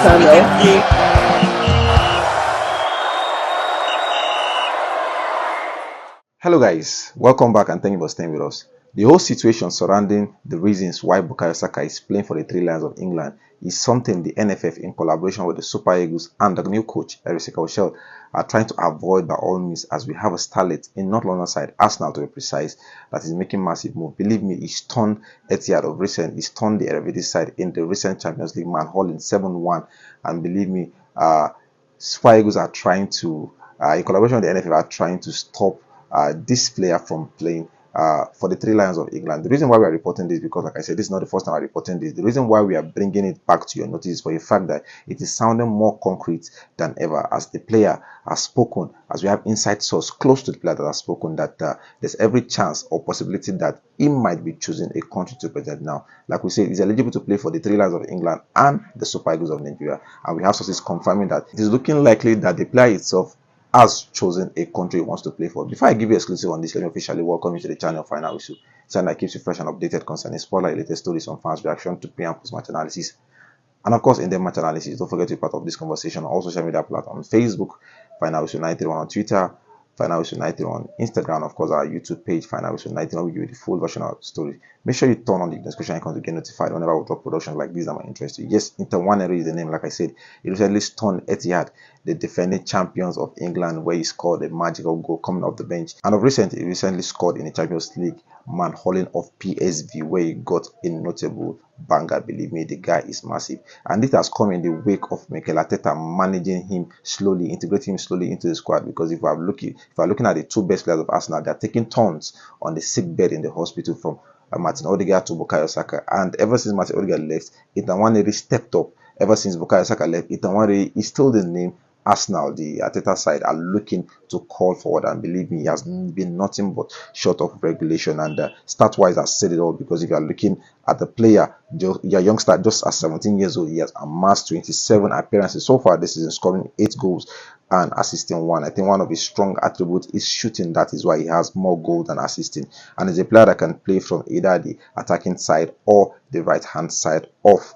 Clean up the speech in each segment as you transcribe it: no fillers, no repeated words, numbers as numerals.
channel. Hello guys, welcome back and thank you for staying with us. The whole situation surrounding the reasons why Bukayo Saka is playing for the Three Lions of England is something the NFF in collaboration with the Super Eagles and the new coach Chelle are trying to avoid by all means, as we have a starlet in North London side, Arsenal to be precise, that is making massive move. Believe me, he's turned Etihad of recent, he's turned the elevated side in the recent Champions League man hauling 7-1, and believe me, Super Eagles are trying to, in collaboration with the NFF, are trying to stop this player from playing for the Three Lions of England. The reason why we are reporting this, because like I said, this is not the first time I'm reporting this. The reason why we are bringing it back to your notice is for the fact that it is sounding more concrete than ever, as the player has spoken, as we have inside source close to the player that has spoken, that there's every chance or possibility that he might be choosing a country to represent now. Like we said, he's eligible to play for the Three Lions of England and the Super Eagles of Nigeria, and we have sources confirming that it is looking likely that the player itself has chosen a country he wants to play for. Before I give you exclusive on this, let me officially welcome you to the channel Final Issue. It's channel that keeps you fresh and updated concerning spoiler-related stories on fans' reaction to pre and post-match analysis. And of course, in-depth match analysis. Don't forget to be part of this conversation on all social media platforms: Facebook, Final Issue 931 on Twitter, Final Issue 931 on Instagram, of course our YouTube page, Final Issue 931, will give you the full version of the story. Make sure you turn on the notification icon to get notified whenever we drop productions like this that might interest you. Yes, Nwaneri is the name. Like I said, he recently stunned Etihad, the defending champions of England, where he scored a magical goal coming off the bench. And of recent, he recently scored in the Champions League man hauling of PSV, where he got a notable banger. Believe me, the guy is massive, and this has come in the wake of Mikel Arteta managing him slowly, integrating him slowly into the squad. Because if we are looking at the two best players of Arsenal, they are taking turns on the sick bed in the hospital, from Martin Odegaard to Bukayo Saka. And ever since Martin Odegaard left, Nwaneri stepped up. Ever since Bukayo Saka left, Nwaneri is still the name Arsenal, the Arteta side, are looking to call forward, and believe me, he has been nothing but short of regulation. And stat-wise, I said it all, because if you are looking at the player, your youngster, just at 17 years old, he has amassed 27 appearances so far this season, scoring 8 goals and assisting 1. I think one of his strong attributes is shooting. That is why he has more goals than assisting, and is a player that can play from either the attacking side or the right-hand side of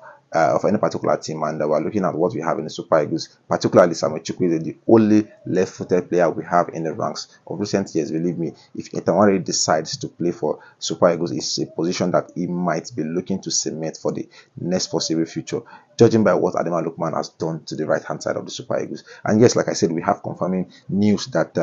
any particular team. And we're looking at what we have in the Super Eagles, particularly Samuel Chukwueze, the only left-footed player we have in the ranks of recent years. Believe me, if Nwaneri decides to play for Super Eagles, it's a position that he might be looking to cement for the next foreseeable future, judging by what Ademola Lookman has done to the right-hand side of the Super Eagles. And yes, like I said, we have confirming news that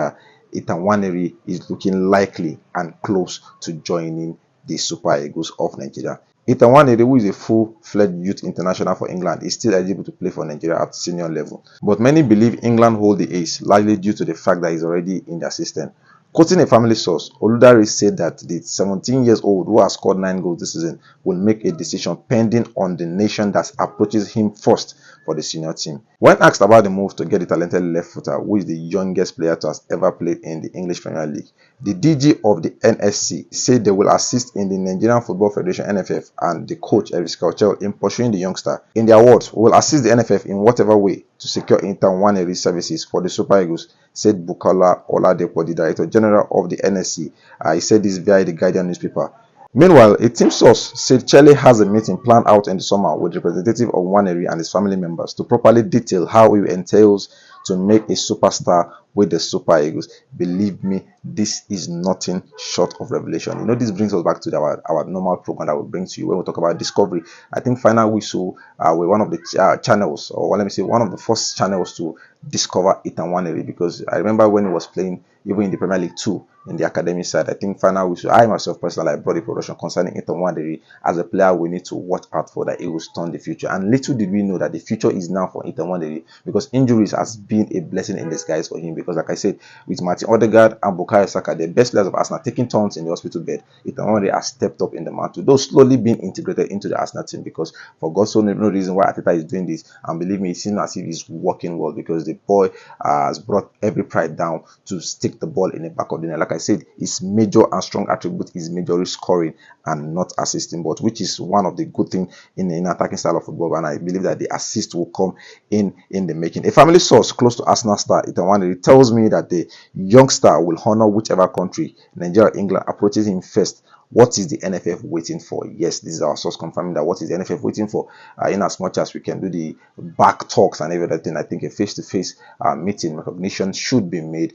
Nwaneri is looking likely and close to joining the Super Eagles of Nigeria. Nwaneri, who is a full-fledged youth international for England, is still eligible to play for Nigeria at senior level. But many believe England hold the ace, largely due to the fact that he's already in their system. Quoting a family source, Oludare said that the 17-year-old who has scored 9 goals this season will make a decision pending on the nation that approaches him first for the senior team. When asked about the move to get the talented left-footer, who is the youngest player to have ever played in the English Premier League, the DG of the NSC said they will assist in the Nigerian Football Federation NFF and the coach Chelle in pursuing the youngster. In their words, we will assist the NFF in whatever way to secure Nwaneri's services for the Super Eagles, said Bukola Oladepo, the Director General of the NSC. He said this via the Guardian newspaper. Meanwhile, a team source said Chelle has a meeting planned out in the summer with representative of Nwaneri and his family members to properly detail how it entails to make a superstar with the Super Eagles. Believe me, this is nothing short of revelation. You know, this brings us back to our normal program that we bring to you when we talk about discovery. I think Final Whistle were one of the channels, or let me say, one of the first channels to discover Nwaneri, because I remember when he was playing even in the Premier League 2 in the academy side. I think Final Whistle, I myself personally, I brought a production concerning Nwaneri as a player we need to watch out for, that it will stun the future. And little did we know that the future is now for Nwaneri, because injuries has been a blessing in disguise for him. Because like I said, with Martin Odegaard and Bukayo Saka, the best players of Arsenal, taking turns in the hospital bed, Nwaneri has stepped up in the mantle, though slowly being integrated into the Arsenal team, because for God's sake, no reason why Arteta is doing this. And believe me, it seems as if he's working well, because the boy has brought every pride down to stick the ball in the back of the net. Like I said, his major and strong attribute is majorly scoring and not assisting, but which is one of the good things in an attacking style of football. And I believe that the assist will come in the making. A family source close to Arsenal star Nwaneri tells me that the youngster will honor whichever country, Nigeria or England, approaches him first What is the NFF waiting for? Yes, this is our source confirming that what is the NFF waiting for? In as much as we can do the back talks and everything, I think a face-to-face meeting recognition should be made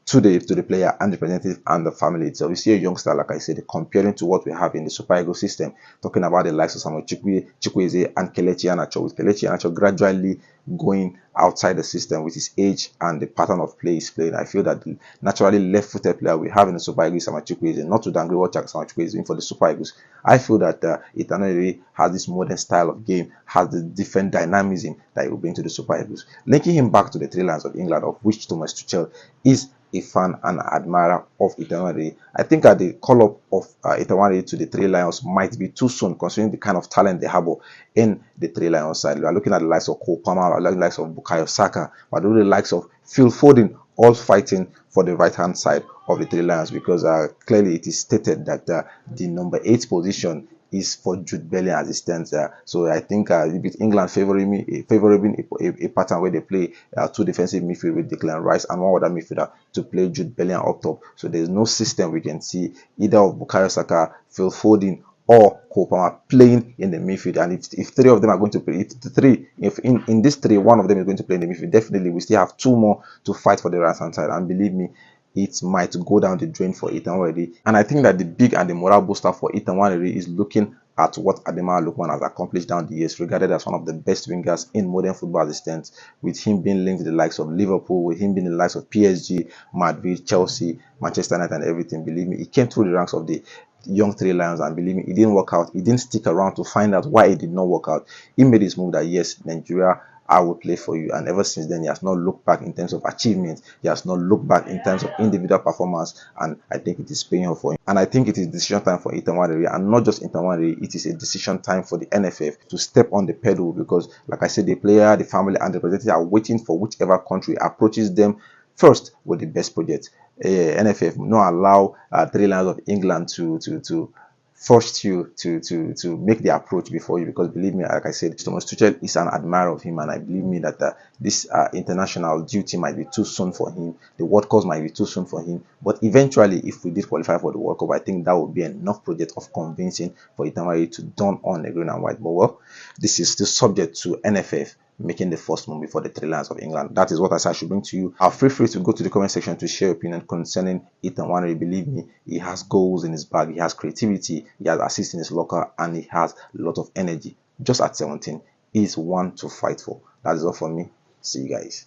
to the player and the representative and the family itself. You see a youngster, like I said, comparing to what we have in the Super Eagles system, talking about the likes of Samuel Chukwueze and Kelechi Iheanacho, with Kelechi Iheanacho gradually going outside the system with his age and the pattern of play he's playing. I feel that the naturally left-footed player we have in the Super Eagles, Samuel Chukwueze, not to downgrade what Samuel Chukwueze is doing for the Super Eagles, I feel that Nwaneri has this modern style of game, has the different dynamism that he will bring to the Super Eagles. Linking him back to the three lions of England, of which Thomas Tuchel is a fan and admirer of Nwaneri. I think the call-up of Nwaneri to the Three Lions might be too soon, considering the kind of talent they have in the Three Lions side. We are looking at the likes of Cole Palmer, we are looking at the likes of Bukayo Saka, we are looking at the likes of Phil Foden, all fighting for the right-hand side of the Three Lions, because clearly it is stated that the number 8 position is for Jude Bellingham as it stands there. So I think with England favoring a pattern where they play two defensive midfield with Declan Rice and one other midfielder to play Jude Bellingham up top. So there's no system we can see either of Bukayo Saka, Phil Foden, or Cole Palmer playing in the midfield. And if three of them are going to play, if in these three, one of them is going to play in the midfield, definitely we still have two more to fight for the right hand side. And believe me, it might go down the drain for Nwaneri. And I think that the big and the morale booster for Nwaneri is looking at what Ademola Lookman has accomplished down the years, regarded as one of the best wingers in modern football as it stands, with him being linked to the likes of Liverpool, with him being in the likes of PSG, Madrid, Chelsea, Manchester United and everything. Believe me, he came through the ranks of the young Three Lions, and believe me, it didn't work out. He didn't stick around to find out why it did not work out. He made his move that, yes, Nigeria, I will play for you. And ever since then, he has not looked back in terms of achievements. He has not looked back in terms of individual performance. And I think it is paying off for him. And I think it is decision time for Nwaneri. And not just Nwaneri, it is a decision time for the NFF to step on the pedal. Because, like I said, the player, the family, and the representative are waiting for whichever country approaches them first with the best project. NFF will not allow Three Lions of England to forced you to make the approach before you, because believe me, like I said, Thomas Tuchel is an admirer of him, and I believe me that this international duty might be too soon for him. The World Cup might be too soon for him, but eventually, if we did qualify for the World Cup, I think that would be enough project of convincing for Nwaneri to don on the green and white. But well, this is still subject to NFF making the first move before the Three Lions of England. That is what I should bring to you. Feel free to go to the comment section to share your opinion concerning Nwaneri. Believe me, he has goals in his bag, he has creativity, he has assists in his locker, and he has a lot of energy. Just at 17, he is one to fight for. That is all from me. See you guys.